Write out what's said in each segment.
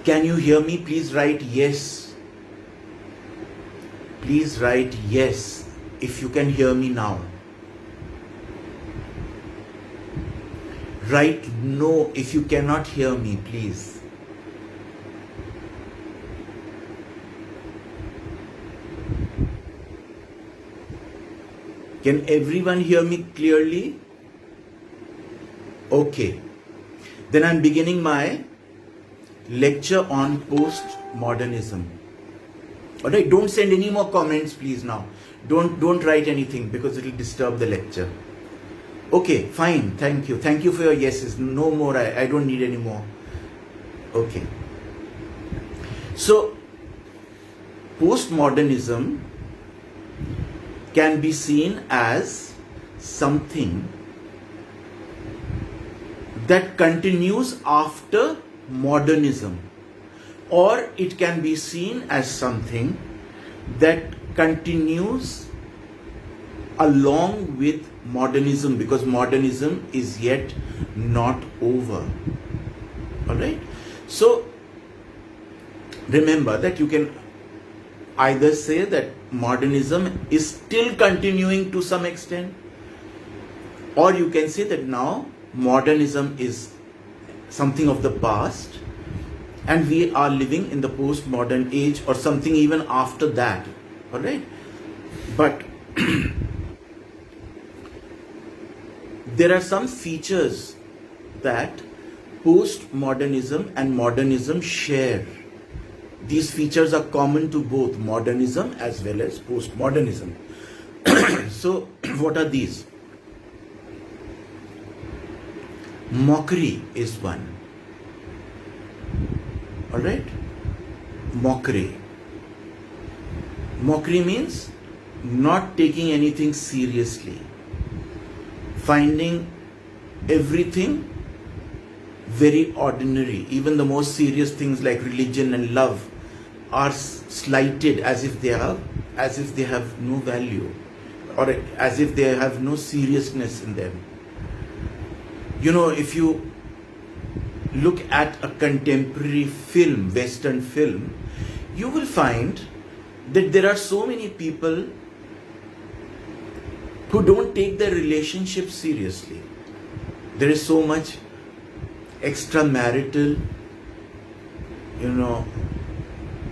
Can you hear me? Please write yes. Please write yes if you can hear me now. Write no if you cannot hear me, please. Can everyone hear me clearly? Okay. Then I'm beginning my lecture on postmodernism. Alright, don't send any more comments please now. Don't write anything because it will disturb the lecture. Okay, fine, thank you. Thank you for your yeses. No more, I don't need any more. Okay. So, postmodernism can be seen as something that continues after modernism, or it can be seen as something that continues along with modernism, because modernism is yet not over. Alright? So, remember that you can either say that modernism is still continuing to some extent, or you can say that now modernism is something of the past and we are living in the postmodern age, or something even after that. Alright? But there are some features that postmodernism and modernism share. These features are common to both modernism as well as postmodernism. So, what are these? Mockery is one. Alright? Mockery. Mockery means not taking anything seriously. Finding everything very ordinary. Even the most serious things like religion and love are slighted as if they have no value, or as if they have no seriousness in them. You know, if you look at a contemporary film, Western film, you will find that there are so many people who don't take their relationships seriously. There is so much extramarital,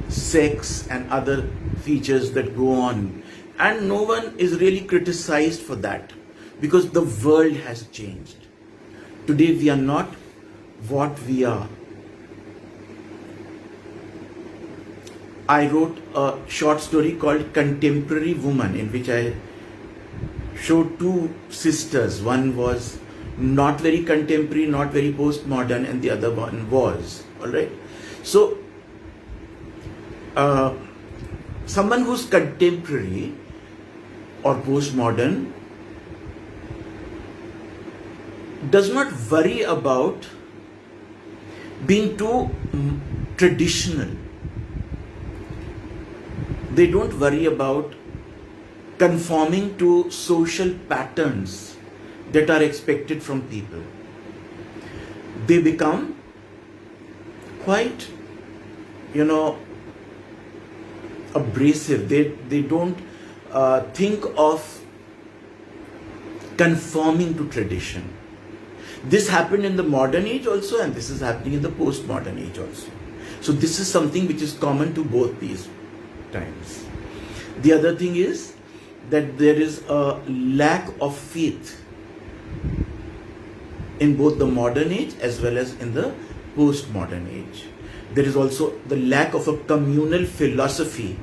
sex and other features that go on. And no one is really criticized for that, because the world has changed. Today we are not what we are. I wrote a short story called Contemporary Woman, in which I showed two sisters. One was not very contemporary, not very postmodern, and the other one was. Alright? So, someone who's contemporary or postmodern does not worry about being too traditional. They don't worry about conforming to social patterns that are expected from people. They become quite, abrasive. They don't think of conforming to tradition. This happened in the modern age also, and this is happening in the postmodern age also. So this is something which is common to both these times. The other thing is that there is a lack of faith in both the modern age as well as in the postmodern age. There is also the lack of a communal philosophy,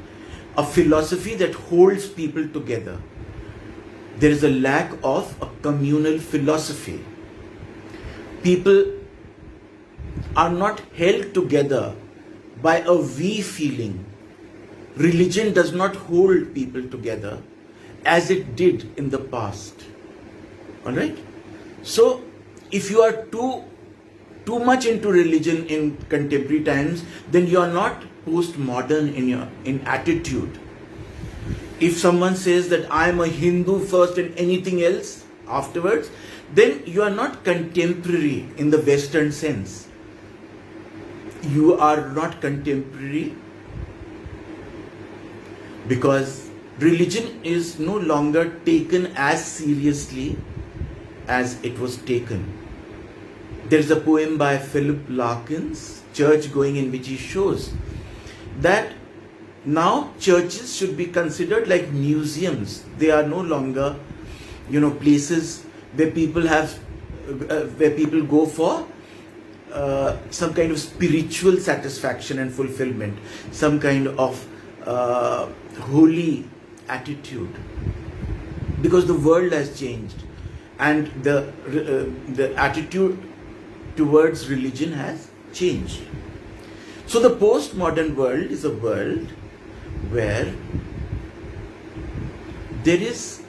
a philosophy that holds people together. There is a lack of a communal philosophy. People are not held together by a we feeling. Religion does not hold people together as it did in the past. Alright? So, if you are too much into religion in contemporary times, then you are not postmodern in attitude. If someone says that I am a Hindu first and anything else afterwards, then you are not contemporary in the Western sense. you are not contemporary, because religion is no longer taken as seriously as it was taken. There is a poem by Philip Larkin's, Church Going, in which he shows that now churches should be considered like museums. They are no longer, places where people go for some kind of spiritual satisfaction and fulfillment, some kind of holy attitude, because the world has changed and the attitude towards religion has changed. So the postmodern world is a world where there is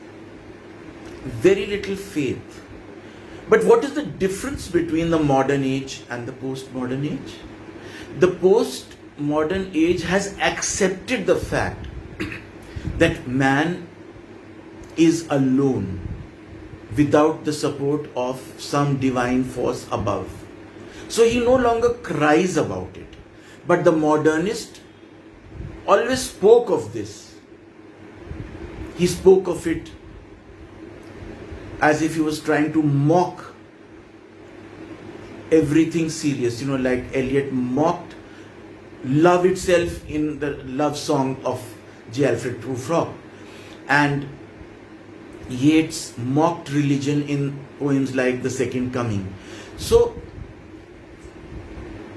very little faith. But what is the difference between the modern age and the postmodern age? The postmodern age has accepted the fact that man is alone without the support of some divine force above. So he no longer cries about it. But the modernist always spoke of this. He spoke of it as if he was trying to mock everything serious, like Eliot mocked love itself in the love song of J. Alfred Prufrock, and Yeats mocked religion in poems like The Second Coming. So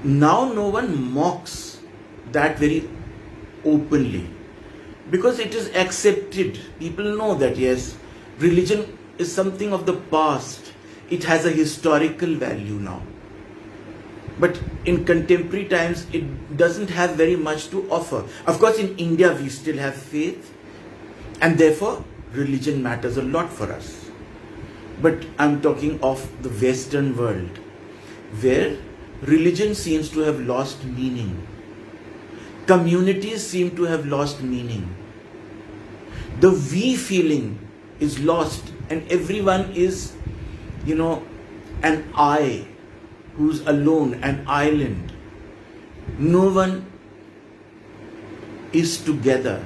now no one mocks that very openly, because it is accepted. People know that yes, religion is something of the past. It has a historical value now. But in contemporary times, it doesn't have very much to offer. Of course, in India, we still have faith, and therefore, religion matters a lot for us. But I'm talking of the Western world, where religion seems to have lost meaning. Communities seem to have lost meaning. The we feeling is lost, and everyone is, an I who's alone, an island. No one is together.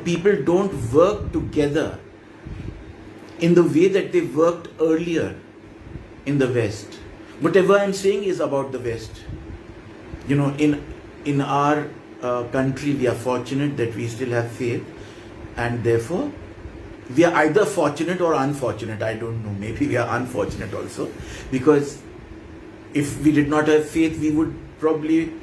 People don't work together in the way that they worked earlier in the West. Whatever I'm saying is about the West. In our country, we are fortunate that we still have faith, and therefore we are either fortunate or unfortunate. I don't know. Maybe we are unfortunate also, because if we did not have faith, we would probably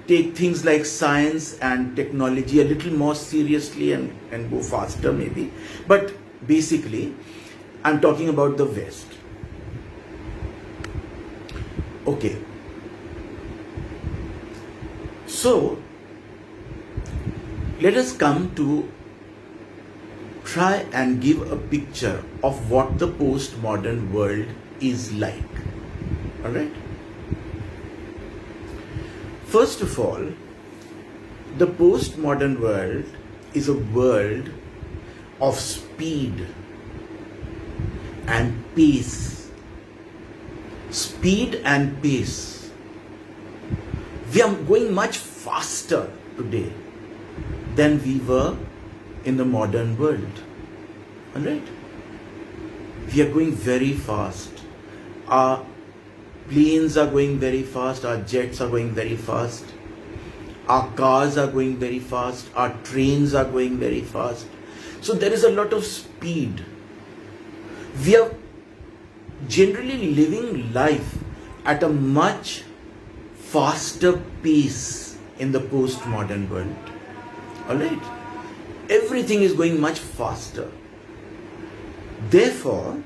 take things like science and technology a little more seriously and go faster maybe. But basically, I'm talking about the West. Okay. So, let us come to try and give a picture of what the postmodern world is like. Alright? First of all, the postmodern world is a world of speed and pace. Speed and pace. We are going much faster today than we were in the modern world. Alright? We are going very fast. Our planes are going very fast. Our jets are going very fast. Our cars are going very fast. Our trains are going very fast. So there is a lot of speed. We are generally living life at a much faster pace in the postmodern world. Alright? Everything is going much faster. Therefore,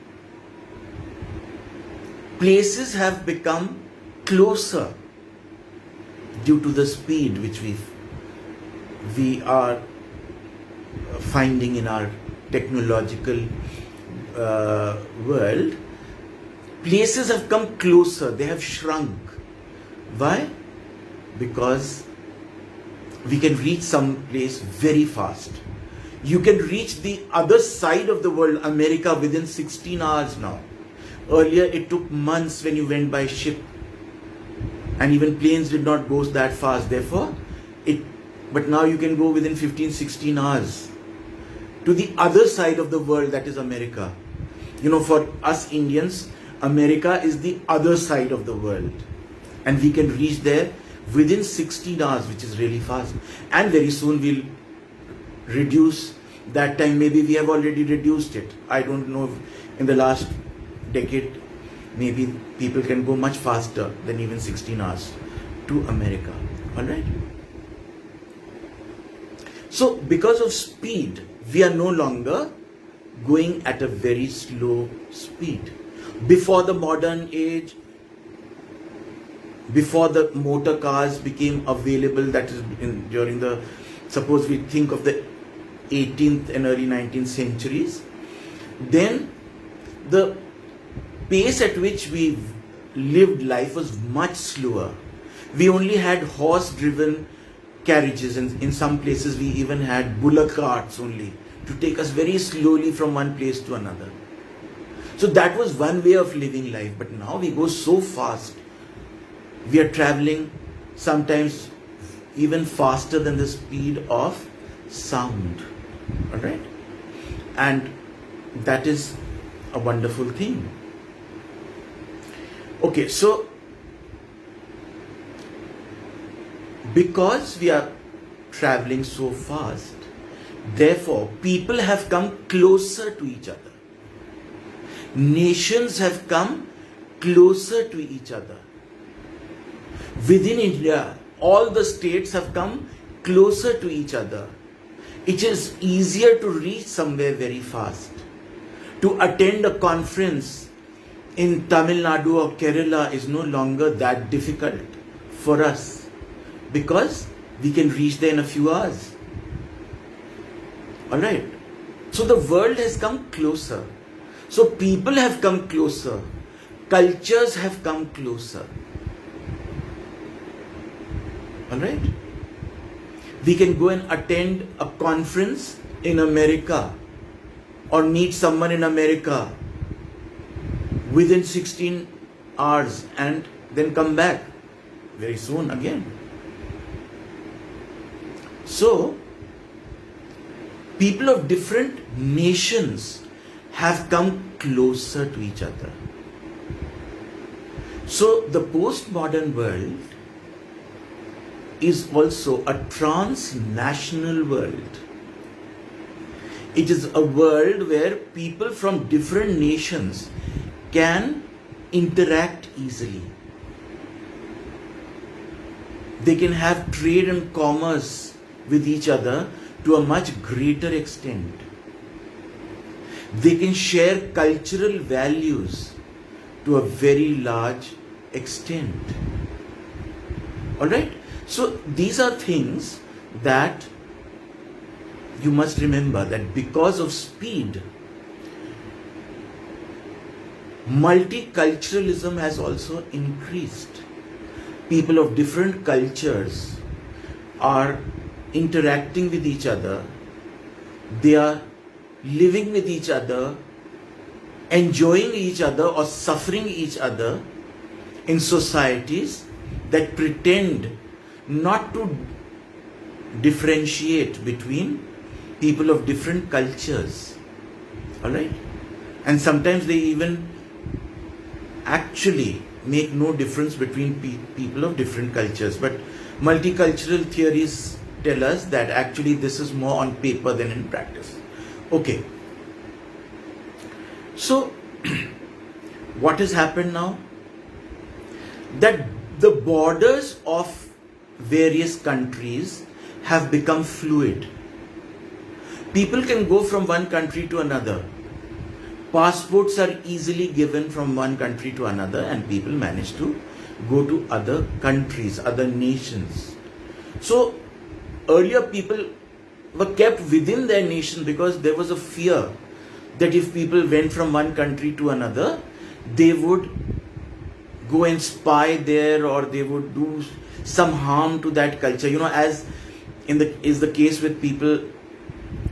places have become closer due to the speed which we are finding in our technological world. Places have come closer, they have shrunk. Why? Because we can reach some place very fast. You can reach the other side of the world, America, within 16 hours now. Earlier it took months when you went by ship, and even planes did not go that fast. Therefore, but now you can go within 15-16 hours to the other side of the world, that is America. For us Indians, America is the other side of the world, and we can reach there within 16 hours, which is really fast. And very soon we'll reduce that time. Maybe we have already reduced it. I don't know if in the last decade maybe people can go much faster than even 16 hours to America. Alright? So because of speed, we are no longer going at a very slow speed. Before the modern age, before the motor cars became available, that is during the, suppose we think of the 18th and early 19th centuries, then the pace at which we lived life was much slower. We only had horse-driven carriages, and in some places we even had bullock carts only to take us very slowly from one place to another. So that was one way of living life. But now we go so fast. We are traveling sometimes even faster than the speed of sound. Alright? And that is a wonderful thing. Okay, so because we are traveling so fast, therefore people have come closer to each other. Nations have come closer to each other. Within India, all the states have come closer to each other. It is easier to reach somewhere very fast. To attend a conference in Tamil Nadu or Kerala is no longer that difficult for us, because we can reach there in a few hours. Alright? So the world has come closer. So people have come closer. Cultures have come closer. Alright? We can go and attend a conference in America or meet someone in America within 16 hours and then come back very soon again. So, people of different nations have come closer to each other. So, the postmodern world is also a transnational world. It is a world where people from different nations can interact easily. They can have trade and commerce with each other to a much greater extent. They can share cultural values to a very large extent. Alright? So these are things that you must remember, that because of speed, multiculturalism has also increased. People of different cultures are interacting with each other. They are living with each other, enjoying each other or suffering each other in societies that pretend not to differentiate between people of different cultures. Alright? And sometimes they even actually make no difference between people of different cultures. But multicultural theories tell us that actually this is more on paper than in practice. Okay. So, what has happened now? That the borders of various countries have become fluid. People can go from one country to another. Passports are easily given from one country to another, and people manage to go to other countries, other nations. So, earlier people were kept within their nation because there was a fear that if people went from one country to another, they would go and spy there, or they would do some harm to that culture. You know, as is the case with people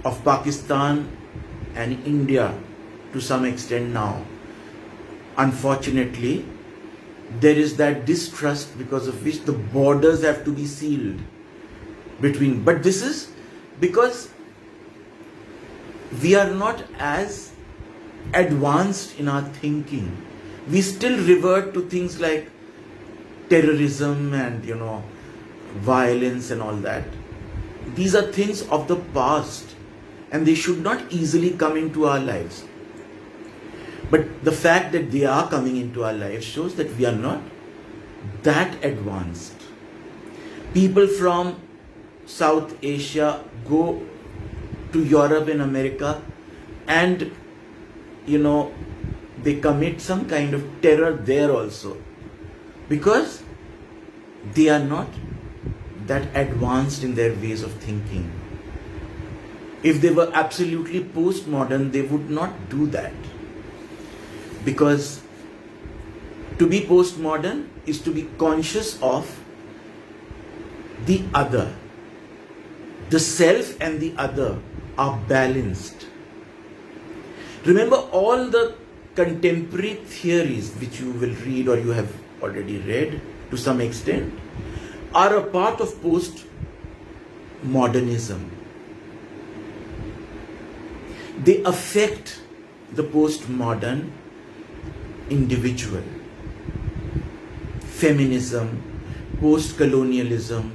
of Pakistan and India to some extent now. unfortunately, there is that distrust because of which the borders have to be sealed between. But this is because we are not as advanced in our thinking. We still revert to things like terrorism and, violence and all that. These are things of the past and they should not easily come into our lives. But the fact that they are coming into our lives shows that we are not that advanced. People from South Asia go to Europe and America and, they commit some kind of terror there also. Because they are not that advanced in their ways of thinking. If they were absolutely postmodern, they would not do that. Because to be postmodern is to be conscious of the other. The self and the other are balanced. Remember, all the contemporary theories which you will read or you have already read to some extent are a part of postmodernism. They affect the postmodern individual. Feminism, post-colonialism,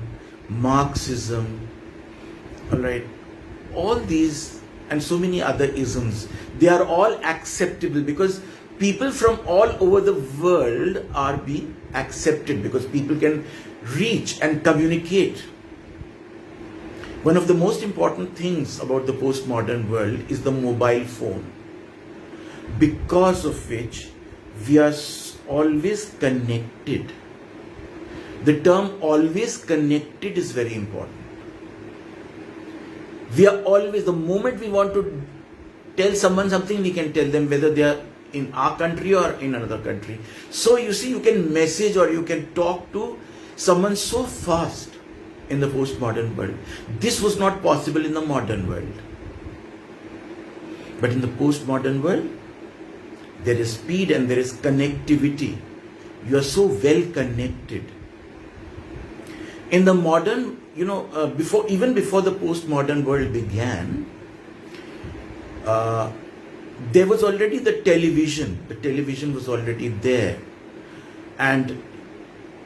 Marxism, all these and so many other isms, they are all acceptable because people from all over the world are being accepted because people can reach and communicate. One of the most important things about the postmodern world is the mobile phone, because of which we are always connected. The term always connected is very important. We are always, the moment we want to tell someone something, we can tell them whether they are in our country or in another country. So you see, you can message or you can talk to someone so fast in the postmodern world. This was not possible in the modern world. But in the postmodern world, there is speed and there is connectivity. You are so well connected. In the modern, before the postmodern world began, there was already the television. The television was already there. And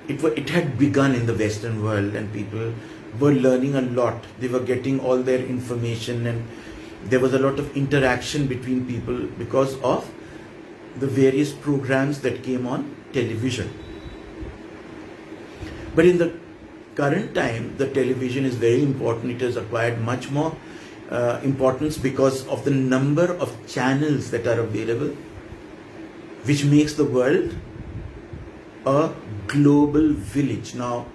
it had begun in the Western world and people were learning a lot. They were getting all their information and there was a lot of interaction between people because of the various programs that came on television. But in the current time, the television is very important. It has acquired much more importance because of the number of channels that are available, which makes the world a global village. Now,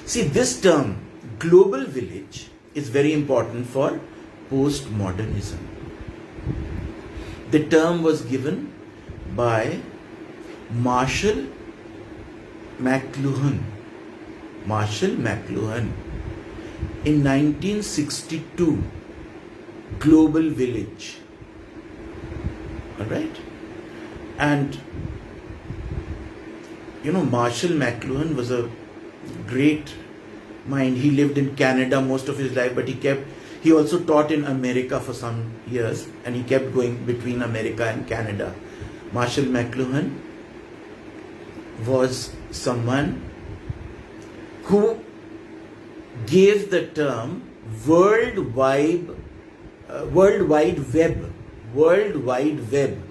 see, this term, global village, is very important for postmodernism. The term was given by Marshall Mcluhan. In 1962, global village. Alright? And Marshall Mcluhan was a great mind. He lived in Canada most of his life, but he also taught in America for some years and he kept going between America and Canada. Marshall Mcluhan was someone who gave the term World Wide Web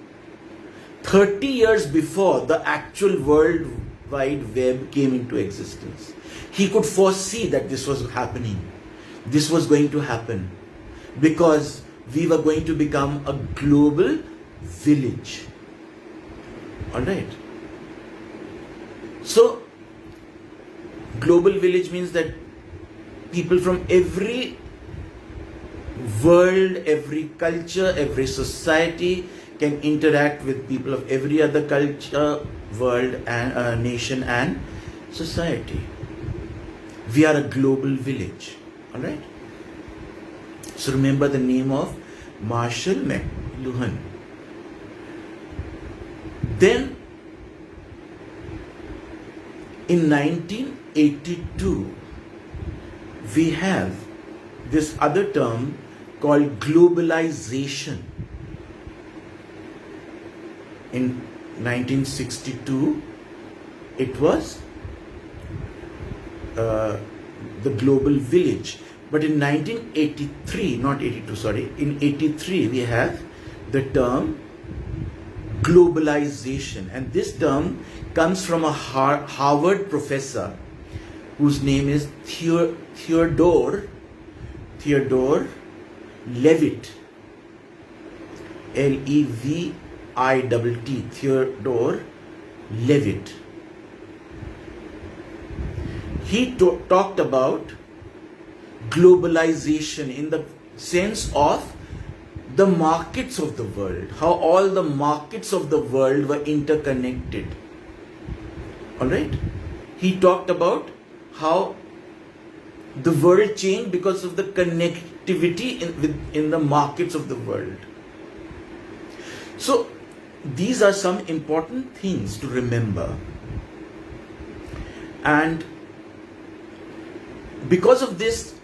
30 years before the actual World Wide Web came into existence. He could foresee that this was happening. This was going to happen because we were going to become a global village. Alright. So, global village means that people from every world, every culture, every society can interact with people of every other culture, world, and nation and society. We are a global village. Alright? So remember the name of Marshall Mcluhan. Then In 1982, we have this other term called globalization. In 1962, it was the global village. But in 1983, not 82, sorry, in 83, we have the term globalization. And this term comes from a Harvard professor whose name is Theodore Levitt, Levitt, Theodore Levitt. He talked about globalization in the sense of the markets of the world, how all the markets of the world were interconnected. Alright? He talked about how the world changed because of the connectivity in the markets of the world. So, these are some important things to remember. And because of this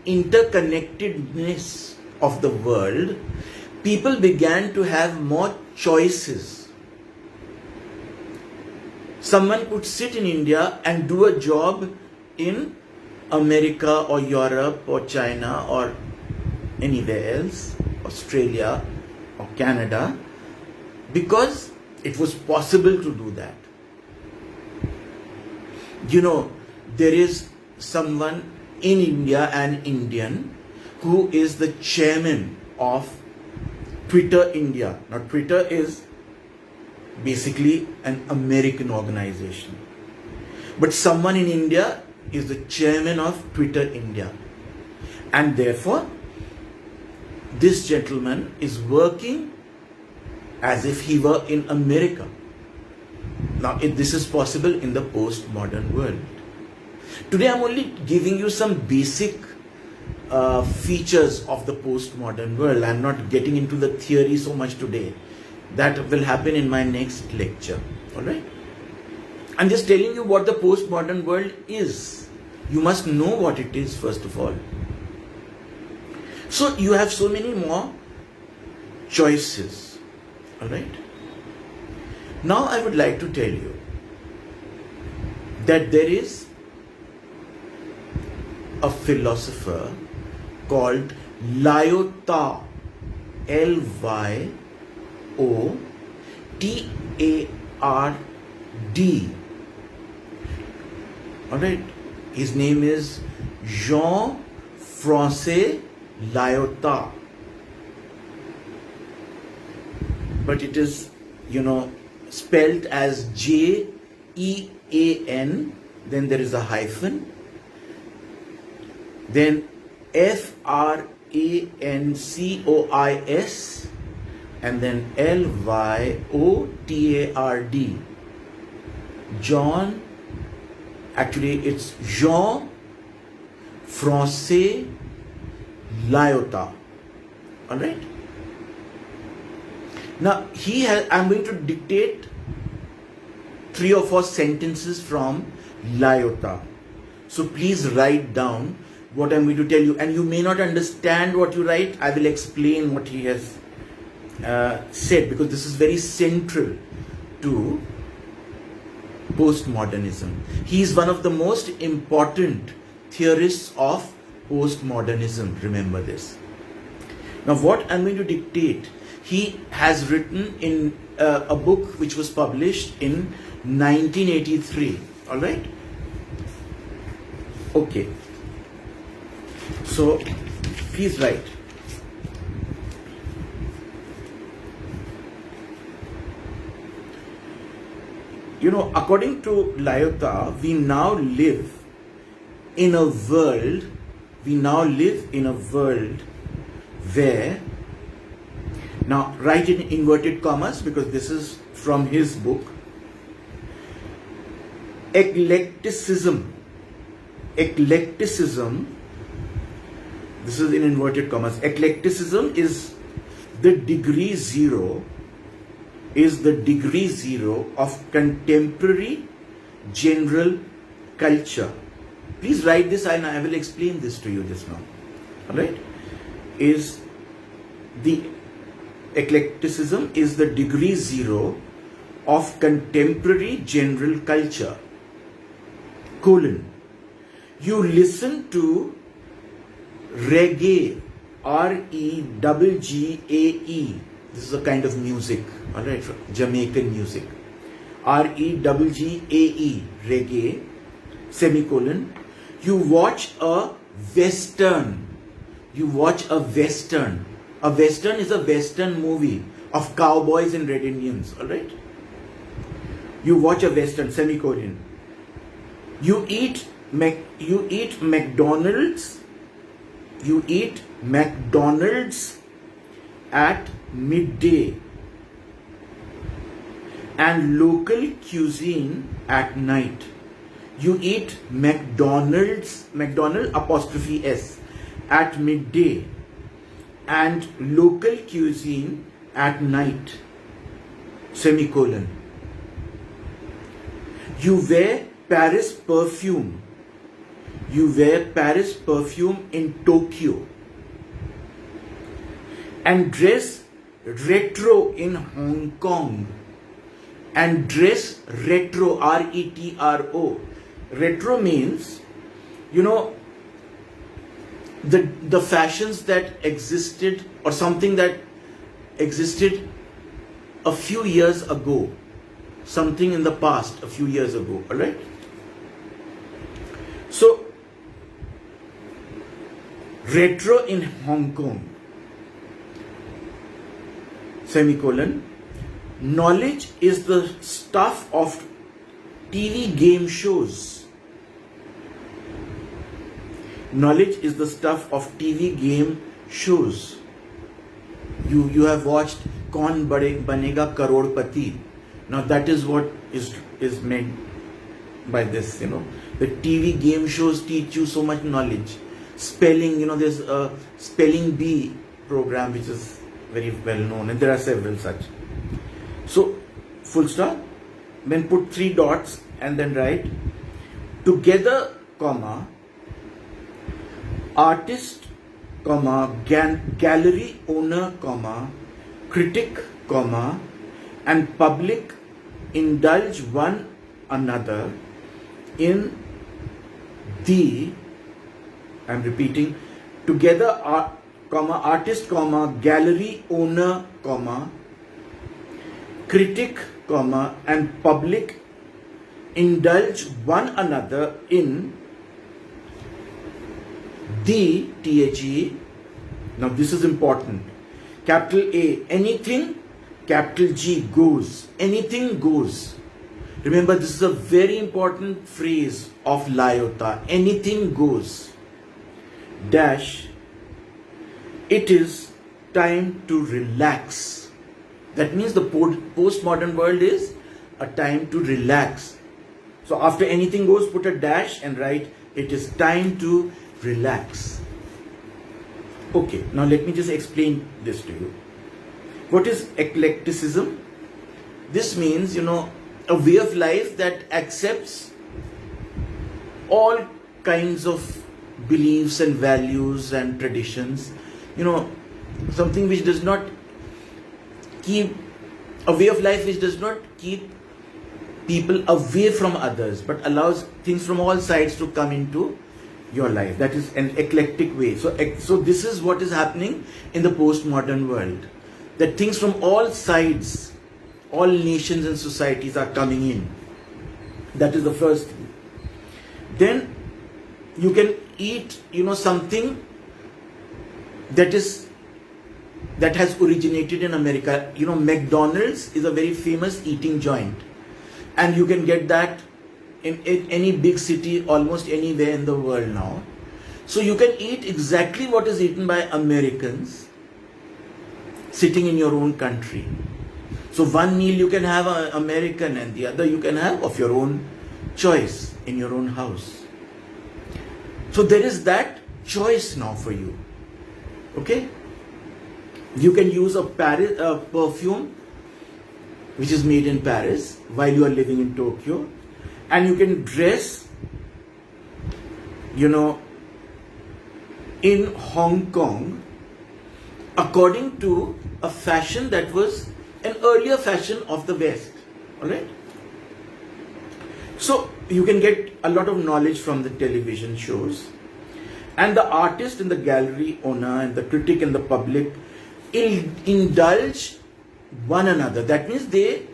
interconnectedness of the world, people began to have more choices. Someone could sit in India and do a job in America or Europe or China or anywhere else, Australia or Canada, because it was possible to do that. You know, there is someone in India, an Indian, who is the chairman of Twitter India. Now, Twitter is basically an American organization. But someone in India is the chairman of Twitter India. And therefore, this gentleman is working as if he were in America. Now, this is possible in the postmodern world. Today, I'm only giving you some basic features of the postmodern world. I'm not getting into the theory so much today. That will happen in my next lecture. Alright? I'm just telling you what the postmodern world is. You must know what it is, first of all. So, you have so many more choices. Alright? Now, I would like to tell you that there is a philosopher called Lyotard, Lyotard. Alright, his name is Jean-Francois Lyotard. But it is, spelled as Jean, then there is a hyphen, then Francois, and then Lyotard. John, actually it's Jean-Francois Lyotard. Alright? Now, I'm going to dictate 3 or 4 sentences from Lyotard. So please write down what I'm going to tell you. And you may not understand what you write. I will explain what he has said, because this is very central to postmodernism. He is one of the most important theorists of postmodernism. Remember this. Now, what I'm going to dictate, he has written in a book which was published in 1983. All right? Okay. So, please write. According to Lyotard, we now live in a world where, now write in inverted commas because this is from his book, eclecticism, this is in inverted commas, eclecticism is the degree zero of contemporary general culture. Please write this and I will explain this to you just now. Alright? Is the eclecticism is the degree zero of contemporary general culture. Colon. You listen to reggae, R-E-G-G-A-E. This is a kind of music, alright, Jamaican music. R-E-G-G-A-E, reggae, semicolon. You watch a western. You watch a western. A western is a western movie of cowboys and red Indians, alright? You watch a western, semicolon. You eat McDonald's. You eat McDonald's at midday and local cuisine at night. You eat McDonald apostrophe S at midday and local cuisine at night, semicolon. You wear Paris perfume. You wear Paris perfume in Tokyo and dress retro in Hong Kong and dress retro, R-E-T-R-O. Retro means, you know, the fashions that existed or something that existed a few years ago, something in the past a few years ago, all right? So, retro in Hong Kong, semicolon. Knowledge is the stuff of TV game shows. Knowledge is the stuff of TV game shows. You have watched Kaun Banega Karodpati. Now that is what is meant by this, you know. The TV game shows teach you so much knowledge. Spelling, you know, there's a spelling bee program which is very well known, and there are several such. So, full stop, then put 3 dots and then write together, comma, artist, comma, gallery owner, comma, critic, comma, and public indulge one another in the, I'm repeating, together, comma, artist, comma, gallery owner, comma, critic, comma, and public indulge one another in the, THE. Now this is important. Capital A, anything, capital G, goes. Anything goes. Remember, this is a very important phrase of Lyotha. Anything goes. Dash, it is time to relax. That means the postmodern world is a time to relax. So after anything goes, put a dash and write, it is time to relax. Okay, now let me just explain this to you. What is eclecticism? This means, you know, a way of life that accepts all kinds of beliefs and values and traditions. You know, something which does not keep, a way of life which does not keep people away from others, but allows things from all sides to come into your life. That is an eclectic way. So this is what is happening in the postmodern world. That things from all sides, all nations and societies are coming in. That is the first thing. Then you can eat, you know, something that has originated in America. You know, McDonald's is a very famous eating joint, and you can get that in any big city, almost anywhere in the world now. So you can eat exactly what is eaten by Americans sitting in your own country. So one meal you can have American and the other you can have of your own choice in your own house. So there is that choice now for you. Okay? You can use a perfume which is made in Paris while you are living in Tokyo, and you can dress you know, in Hong Kong, according to a fashion that was an earlier fashion of the West. Alright? So you can get a lot of knowledge from the television shows, and the artist and the gallery owner and the critic and the public indulge one another. That means they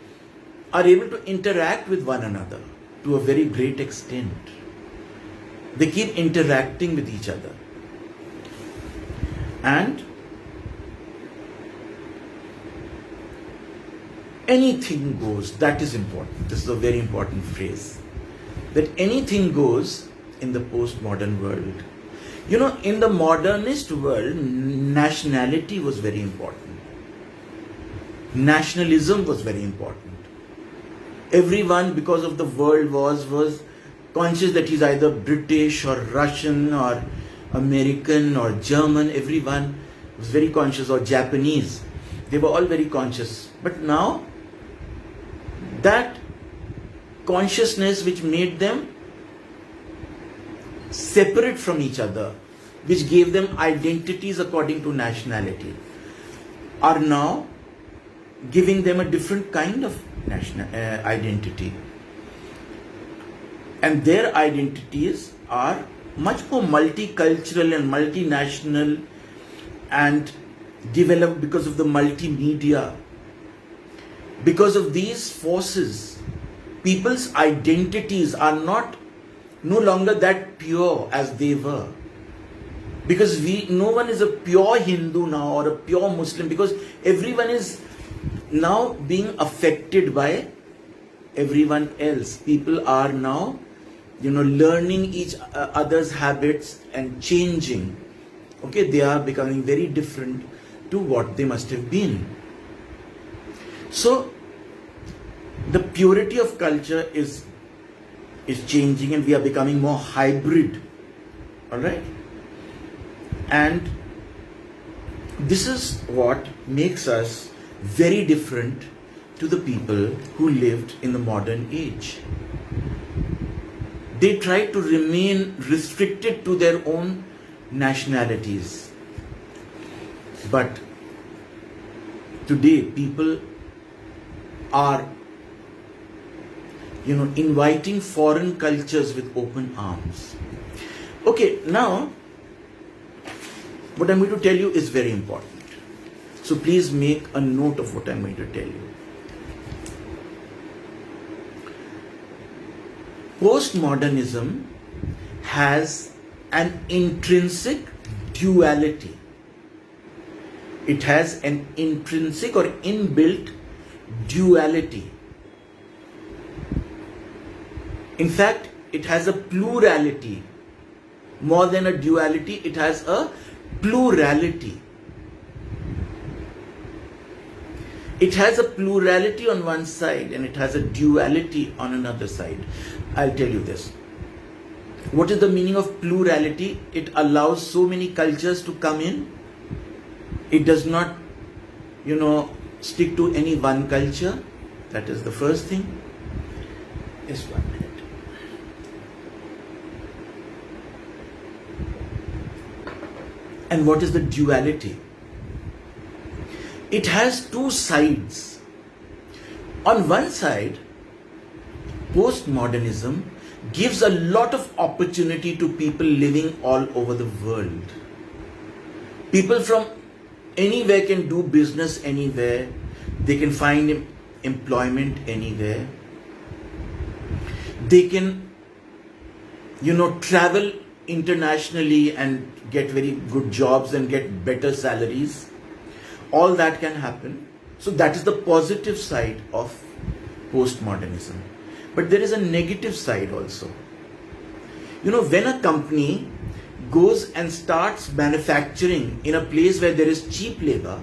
are able to interact with one another to a very great extent. They keep interacting with each other. And anything goes. That is important. This is a very important phrase. That anything goes in the postmodern world. You know, in the modernist world, nationality was very important. Nationalism was very important. Everyone, because of the world wars, was conscious that he's either British or Russian or American or German. Everyone was very conscious, or Japanese. They were all very conscious. But now, that consciousness which made them separate from each other, which gave them identities according to nationality, are now giving them a different kind of identity. And their identities are much more multicultural and multinational and developed because of the multimedia. Because of these forces, people's identities are no longer that pure as they were. Because no one is a pure Hindu now or a pure Muslim, because everyone is now being affected by everyone else. People are now, learning each other's habits and changing. Okay, they are becoming very different to what they must have been. So, the purity of culture is changing, and we are becoming more hybrid. Alright? And this is what makes us very different to the people who lived in the modern age. They tried to remain restricted to their own nationalities. But today people are, inviting foreign cultures with open arms. Okay, now what I'm going to tell you is very important. So please make a note of what I'm going to tell you. Postmodernism has an intrinsic duality. It has an intrinsic or inbuilt duality. In fact, it has a plurality. More than a duality, it has a plurality. It has a plurality on one side and it has a duality on another side. I'll tell you this. What is the meaning of plurality? It allows so many cultures to come in. It does not, stick to any one culture. That is the first thing. Just 1 minute. And what is the duality? It has two sides. On one side, postmodernism gives a lot of opportunity to people living all over the world. People from anywhere can do business anywhere. They can find employment anywhere. They can, travel internationally and get very good jobs and get better salaries. All that can happen. So that is the positive side of postmodernism. But there is a negative side also. When a company goes and starts manufacturing in a place where there is cheap labor,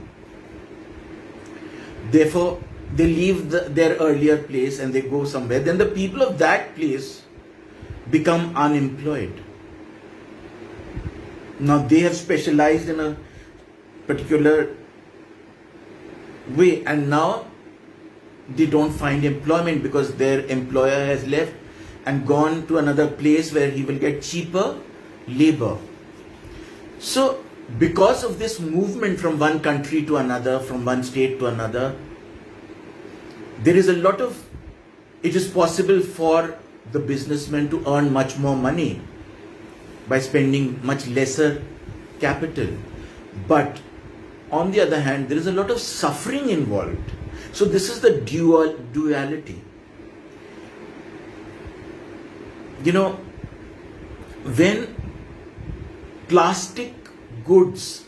therefore they leave their earlier place and they go somewhere, then the people of that place become unemployed. Now they have specialized in a particular way and now they don't find employment because their employer has left and gone to another place where he will get cheaper labor. So because of this movement from one country to another, from one state to another, there is a lot of, it is possible for the businessmen to earn much more money by spending much lesser capital. But on the other hand, there is a lot of suffering involved. So this is the duality. You know, when plastic goods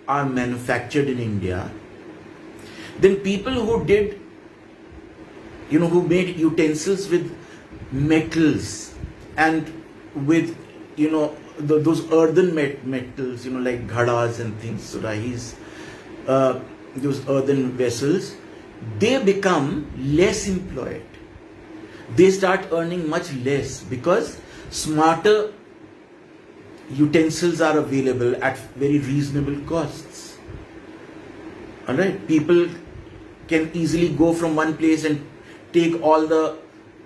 are manufactured in India, then people who did, who made utensils with metals and with, those earthen metals, like ghadas and things, surahis, those earthen vessels, they become less employed. They start earning much less because smarter utensils are available at very reasonable costs. Alright, people can easily go from one place and take all the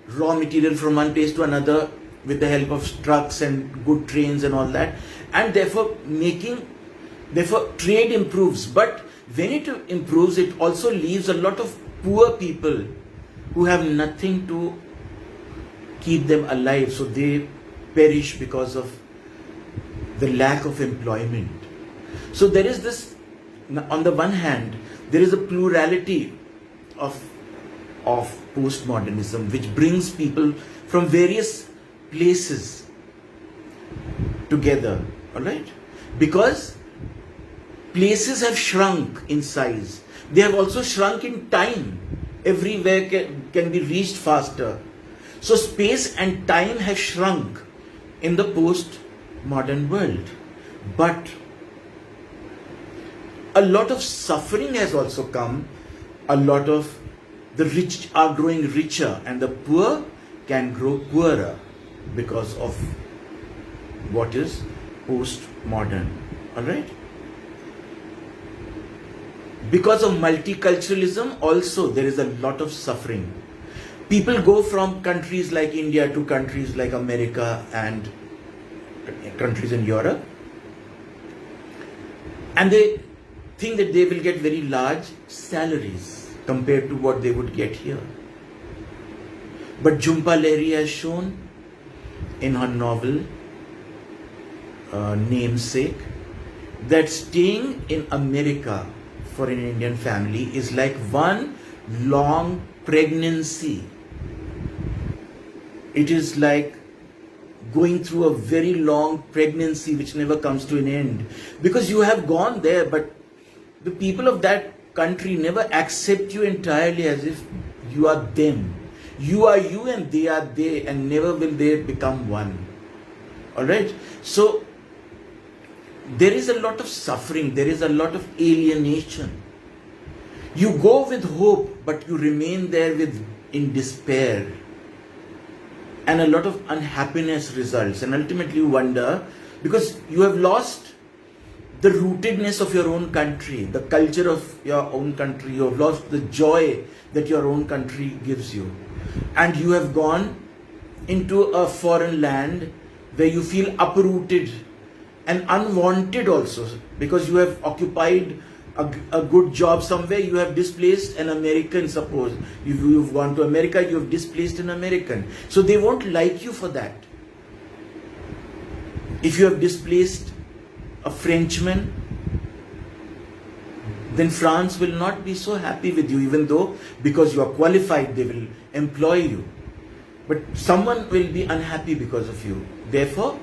raw material from one place to another with the help of trucks and good trains and all that, and therefore trade improves. But when it improves, it also leaves a lot of poor people who have nothing to keep them alive, so they perish because of the lack of employment. So there is this, on the one hand, there is a plurality of postmodernism which brings people from various places together, alright? Because places have shrunk in size. They have also shrunk in time. Everywhere can be reached faster. So space and time have shrunk in the post-modern world. But a lot of suffering has also come. A lot of the rich are growing richer and the poor can grow poorer because of what is post-modern. Alright? Because of multiculturalism also there is a lot of suffering. People go from countries like India to countries like America and countries in Europe, and they think that they will get very large salaries compared to what they would get here. But Jhumpa Lahiri has shown in her novel Namesake that staying in America for an Indian family is like one long pregnancy. It is like going through a very long pregnancy which never comes to an end, because you have gone there, but the people of that country never accept you entirely as if you are them. You are you and they are they, and never will they become one. Alright? So there is a lot of suffering, there is a lot of alienation. You go with hope, but you remain there in despair. And a lot of unhappiness results, and ultimately you wonder, because you have lost the rootedness of your own country, the culture of your own country. You have lost the joy that your own country gives you, and you have gone into a foreign land where you feel uprooted and unwanted also, because you have occupied a good job somewhere. You have displaced an American, suppose you've gone to America, you have displaced an American, so they won't like you for that. If you have displaced a Frenchman, then France will not be so happy with you, even though because you are qualified they will employ you, but someone will be unhappy because of you. Therefore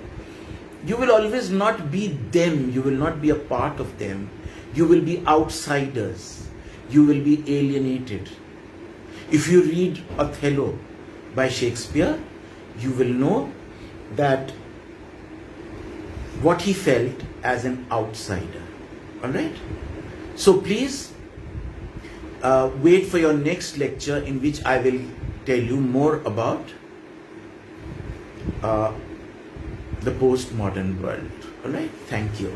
you will always not be them, you will not be a part of them. You will be outsiders. You will be alienated. If you read Othello by Shakespeare, you will know that what he felt as an outsider. Alright? So please wait for your next lecture, in which I will tell you more about the postmodern world. Alright? Thank you.